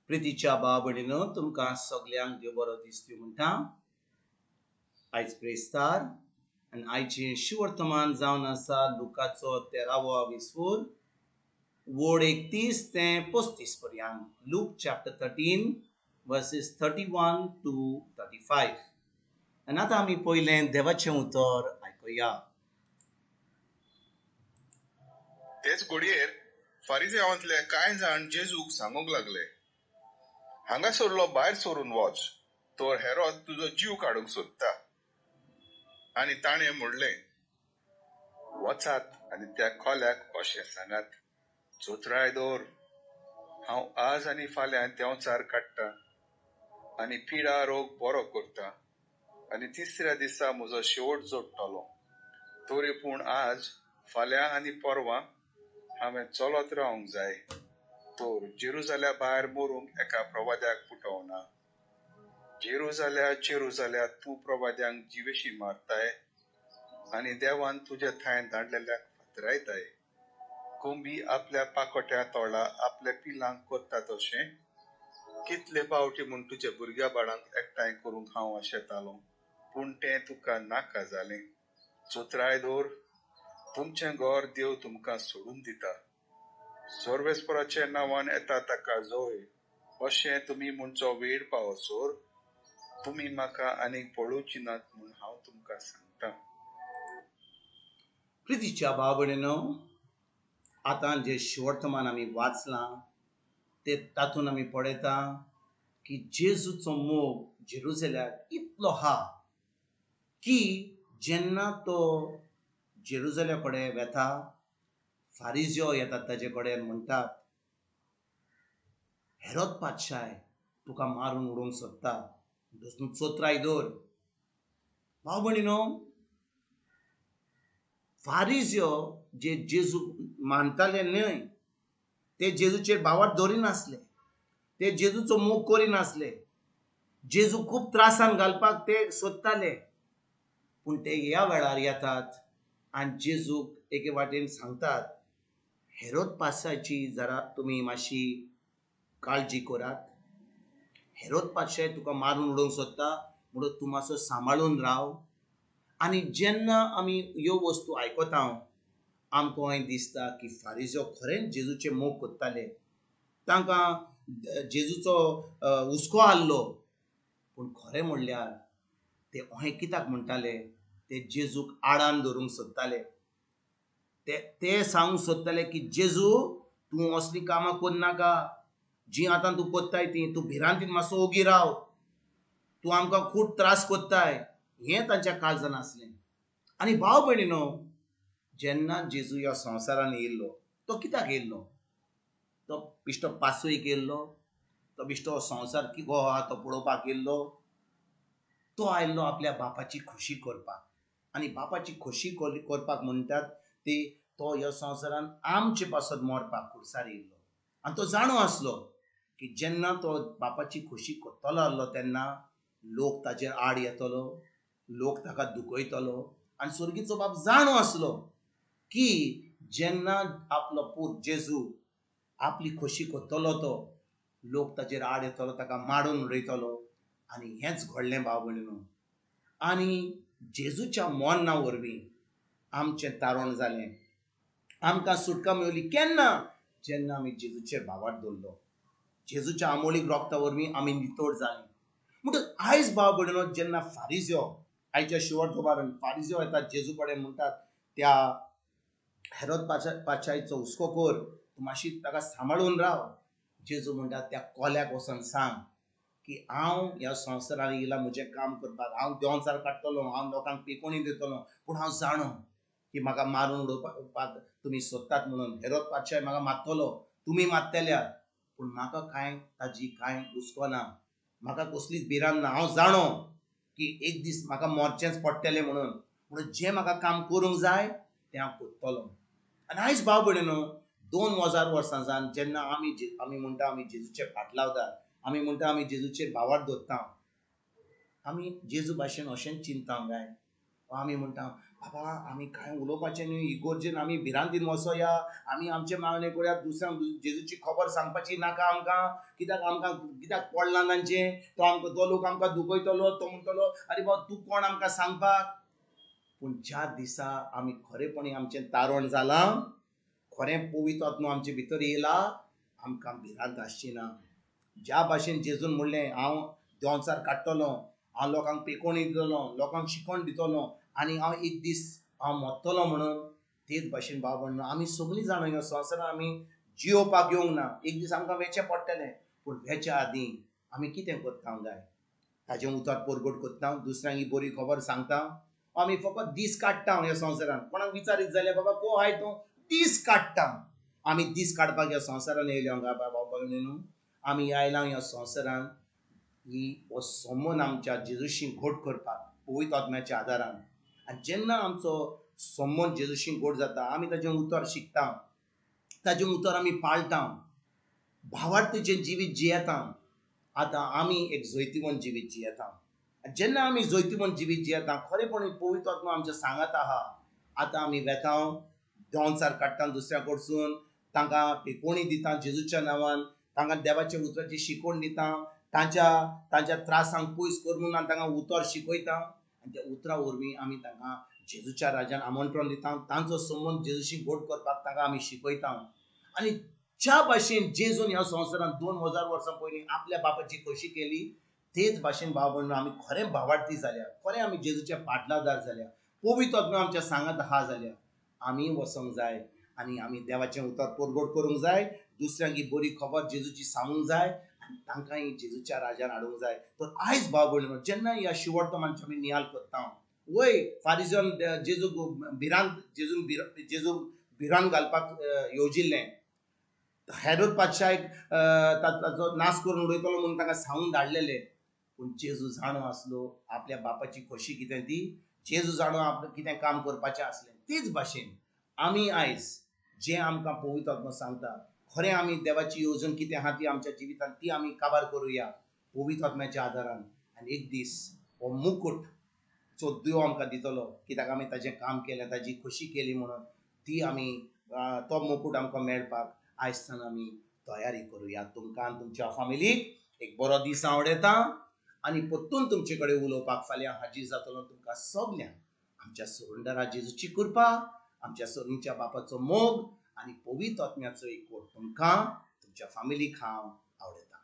प्रितीच्या बाबडीनो तुमकां सगल्यांक देव बरो दीस दिवं म्हणटा. आयज प्रेस्तार आनी आयचे शिवर्तमान जावन आसा लुकाचो 13वो विसवूर वोड 31 ते 35 पर्यंत. Look chapter 13 versus 31 to 35. आनी आतां आमी पयलें देवाचें उतर आयकुया. तेच घडयेर फारिसेयांतले कांय जाण जेजूक सांगूंक लागले, हांगासरलो भायर सरून वच, तर हेरोद तुजो जीव काडूंक सोदता. आनी ताणें म्हणलें, वचात आनी त्या खोल्याक अशें सांगात, चोत्राय दवर, हांव आज आनी फाल्यां देंवचार काडटा आनी पिडा रोग बरो करता आनी तिसऱ्या दिसा म्हजो शेवट जोडटलो. तरी पूण आज, फाल्यां आनी परवां हांवें चलत रावंक जाय, तर जेरुजाल्या भायर मरूंक एका प्रवाद्याक फुटोवना. जेरुजाल्या तूं प्रवाद्यांक जिवेशी मारताय आनी देवान तुज्या थंय धाडलेल्याक फातरायताय. कोंबी आपल्या पाकोट्या तोंडा आपल्या पिलांक कोत्ता तशें कितले फावटी म्हूण तुज्या भुरग्या बाळांक एकठांय करूंक हांव आशेतालों, पूण तें तुका नाका जालें. चोत्राय दवर, तुमचें घर देव तुमकां सोडून दिता. सर्वेस्पराच्या नांवान येता ताका जोय, अशें तुमी म्हणचो वेळ पावसोर तुमी म्हाका आनीक पळोवची नात म्हूण हांव तुमकां सांगता. प्रितीच्या बाबडीनो, आतां जे शिवर्तमान आमी वाचलां ते तातूंत आमी पळयता की जेजूचो मोग जेरुसलेमाक इतलो हा की जेन्ना तो जेरुसलेम कडेन वेता, फारिजियो येतात ताजे कडेन म्हणटात, हेरोद पातशाय तुका मारून उडोवंक सोदता, न्हू चोत्राय दवर. भाव भयणीनो, फारिजियो जे जेजू मानताले न्हय, ते जेजूचेर बावाट धरिनासले, ते जेजूचो मोग करिनासले, जेजू खूब त्रासान घालपाक ते सोदताले. पूण ते ह्या वेळार येतात आनी जेजूक एके वाटेन सांगतात, हेरोद पातशाची जरा तुमी मातशी काळजी करात. हेरोद पातशाय तुका मारून उडोवंक सोदता, म्हणून तूं मातसो सांबाळून राव. आनी जेन्ना आमी ह्यो वस्तू आयकता, आमकां अशें दिसता की फारिजियो खरेंच जेजूचे मोग करताले, तांकां जेजूचो हुस्को आसलो. पूण खरें म्हणल्यार ते अशें कित्याक म्हणटाले, ते जेजूक आडान धरूंक सोदताले. ते सांगूंक सोदताले की जेजू, तूं असलीं कामां करनाका, जीं आतां तूं कोत्ताय तीं, तूं भिरांतीन मातसो ओगी राव, तूं आमकां खूब त्रास कोत्ताय. हें तांच्या काळजान आसलें. आनी भाव भयणीनो, जेन्ना जेजू ह्या संवसारान येयल्लो, तो कित्याक येयल्लो? तो बिश्तो पासयेक येयल्लो? तो बिश्तो संवसार किगो आहा तो पळोवपाक येयल्लो? तो आयल्लो आपल्या बापाची खोशी करपाक. आनी बापाची खोशी करपाक म्हणटात ती, तो ह्या संवसारान आमचे पासत मरपाक खुर्सार येयल्लो. आनी तो जाणो आसलो की जेन्ना तो बापाची खोशी करतलो आसलो तेन्ना लोक ताजेर आड येतलो, लोक ताका दुखयतलो. आनी स्वर्गीचो बाप जाणो आसलो की जेन्ना आपलो पूत जेजू आपली खोशी करतलो, तो लोक ताजेर आड येतलो, ताका मारून उडयतलो. आनी हेंच घडलें भाव भयणीनो. आनी जेजूच्या मरणा वरवीं आमचें तारण जालें. आमकां सुटका मेवली केन्ना? जेन्ना आमी जेजूचेर बावाट दवरलो. जेजूच्या आमोळीक रोगता वरवीं आमी नितोळ जालीं. म्हणटच आयज भाव भयणीनो, जेन्ना फारिजियो आयच्या शिवर्तमानान फारिजियो येतात जेजू कडेन, म्हणटात त्या हेरोद पातशायचो हुस्को कर, तूं मातशी ताका सांबाळून राव. जेजू म्हणटा त्या कोल्याक वचोन सांग की हांव ह्या संवसारान येयला म्हजें काम करपाक, हांव देंवचार काडटलो, हांव लोकांक पिकोणी दितलो, पूण हांव जाणो की म्हाका मारून उडोवपाक तुमी सोदतात म्हणून. हेरोद पातशाय म्हाका मारतलो, तुमी मारतल्यात, पूण म्हाका ताजी कांय हुस्को ना, म्हाका कसलीच भिरांत ना. हांव जाणो की एक दीस म्हाका मरचेंच पडटलें म्हणून. म्हणून जें म्हाका काम करूंक जाय तें हांव करतलों. आनी आयज भाव भयणीनो, 2000 वर्सां जावन जेन्ना आमी म्हणटा आमी जेजूचे फाट लावतात, आमी म्हणटा आमी जेजूचेर बावाट दवरता, आमी जेजू भाशेन अशेंच चिंतता काय? आमी म्हणटा बाबा आमी कांय उलोवपाचें न्ही, इगोर्जेन आमी भिरांतीन वसोया, आमी आमचें मागणें करया, दुसऱ्यांक जेजूची खबर सांगपाची नाका आमकां, कित्याक पडलां तांचें, तो लोक आमकां दुखयतलो, तो म्हणटलो आरे बाबा तूं कोण आमकां सांगपाक. पूण ज्या दिसा आमी खरेपणी आमचें तारण जालां, खरें पवित्र आत्मा आमचे भितर येयला, आमकां भिरांत आसची ना. ज्या भाशेन जेजून म्हणलें हांव देंवचार काडटलों, हांव लोकांक पेकोवणी दितलों, लोकांक शिकवण दितलों आनी हांव एक दीस हांव मोत्तलों म्हणून, तेच भाशेन बाब म्हणून आमी सगळीं जाणां ह्या संवसारांत आमी जियोवपाक येवंक ना. एक दीस आमकां वेचें पडटलें, पूण वेच्या आदीं आमी कितें करपाक जाय, ताजें उतर परगट करता, दुसऱ्यांक ही बरी खबर सांगता. आमी फकत दीस काडटा ह्या संवसारांत. कोणाक विचारीत जाल्यार बाबा को आहाय तूं, दीस काडटा. आमी दीस काडपाक ह्या संवसारांत येयल्या बाबा भयणीनो. आमी आयला ह्या संवसारांत ही हो संबंद आमच्या जेजूशी घोट करपाक पवित्र आत्म्याच्या आदारान. आनी जेन्ना आमचो संबंद जेजूशी घोट जाता, आमी ताजें उतर शिकता, ताजें उतर आमी पाळटा, भावार्थीचें जिवीत जियेता. आतां आमी एक जैतिवंत जिवीत जियेता. जेन्ना आमी जैतिवंत जिवीत जियेता, खरेपणी पवित्र आत्मा आमच्या सांगात आहा. आतां आमी वेता, देंवचार काडटा दुसऱ्या कडसून, तांकां पेकोवणी दिता जेजूच्या नांवान, तांकां देवाच्या उतराची शिकवण दिता, तांच्या त्रासांक पयस कर म्हणून तांकां उतर शिकयता. आनी त्या उतरा वरवीं आमी तांकां जेजूच्या राज्यान आमंत्रण दिता, तांचो संबंद जेजूशी घोट करपाक तांकां आमी शिकयता. आनी ज्या भाशेन जेजून ह्या संवसारांत 2000 वर्सां पयलीं आपल्या बापाची खोशी केली, तेच भाशेन भाव भयणीनो आमी खरें भावार्थी जाल्या, खरें आमी जेजूचे पाटलादार जाल्या, पवित्र आत्मा आमच्या सांगात आहा जाल्या, आमी वसोंक जाय आनी आमी देवाचें उतर परगट करूंक जाय, दुसऱ्यांक ही बरी खबर जेजूची सांगूंक जाय आनी तांकांय जेजूच्या राज्यान हाडूंक जाय. तर आयज भाव भयणीनो, जेन्ना ह्या शिवर्थमानची आमी नियाळ करता, वय फारिजन जेजू भिरान घालपाक येवजिल्लें, हेरोद पातशायक ताचो नाश करून उडयतलो म्हणून ताका सांगून धाडलेलें, पूण जेजू जाणो आसलो आपल्या बापाची खोशी कितें ती, जेजू जाणो आपलें कितें काम करपाचें आसलें. तेच भाशेन आमी आयज जें आमकां पवित्र आत्मा सांगता, खरें आमी देवाची येवजण कितें आहा ती आमच्या जिवितांत ती आमी काबार करुया पवित्र आत्म्याच्या आदारान. आनी एक दीस हो मुकूट जो देव आमकां दितलो, कित्याक आमी ताजें काम केलें, ताजी खोशी केली म्हणून, ती आमी तो मुकूट आमकां मेळपाक आयज सावन आमी तयारी करुया. तुमकां आनी तुमच्या फॅमिलीक एक बरो दीस आवडेता आनी परतून तुमचे कडेन उलोवपाक फाल्यां हाजीर जातलो. तुमकां सगल्यांक आमच्या सोडूनदारा जेजूची कृपा, आमच्या सगळींच्या बापाचो मोग आनी पवित्र आत्म्याचो एकवट तुमकां तुमच्या फॅमिलीक हांव आवडयता.